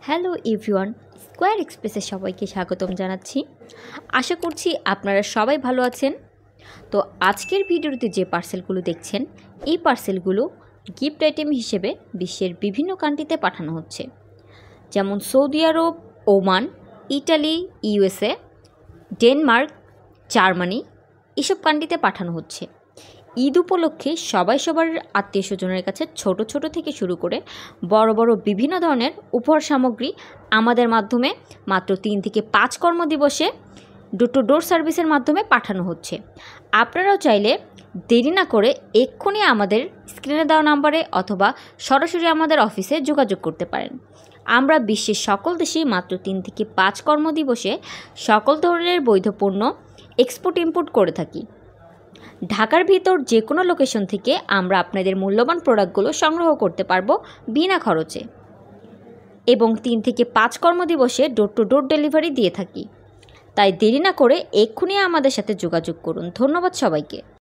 Hello everyone, square এক্সপ্রেসে সবাইকে স্বাগতম জানাচ্ছি। আশা করছি আপনারা সবাই ভালো আছেন। তো আজকের ভিডিওতে যে পার্সেলগুলো দেখছেন, এই পার্সেলগুলো গিফট আইটেম হিসেবে বিশ্বের বিভিন্ন কান্ট্রিতে পাঠানো হচ্ছে, যেমন Saudi Arab, Oman, Italy, USA, Denmark, Germany, এসব কান্ট্রিতে পাঠানো হচ্ছে। ঈদ উপলক্ষে সবাই সবার আত্মীয় স্বজনের কাছে ছোট ছোট থেকে শুরু করে বড় বড় বিভিন্ন ধরনের উপহার সামগ্রী আমাদের মাধ্যমে মাত্র 3 থেকে 5 কর্মদিবসে ডোর টু ডোর সার্ভিসের মাধ্যমে পাঠানো হচ্ছে। আপনারাও চাইলে দেরি না করে এক্ষুনি আমাদের স্ক্রিনে দেওয়া নাম্বারে অথবা সরাসরি আমাদের অফিসে যোগাযোগ করতে পারেন। আমরা বিশ্বের সকল দেশেই মাত্র 3 থেকে 5 কর্মদিবসে সকল ধরনের বৈধ পণ্য এক্সপোর্ট ইম্পোর্ট করে থাকি। ঢাকার ভিতর যে কোনো লোকেশন থেকে আমরা আপনাদের মূল্যবান প্রোডাক্টগুলো সংগ্রহ করতে পারবো বিনা খরচে, এবং 3 থেকে 5 কর্মদিবসে ডোর টু ডোর ডেলিভারি দিয়ে থাকি। তাই দেরি না করে এক্ষুনি আমাদের সাথে যোগাযোগ করুন। ধন্যবাদ সবাইকে।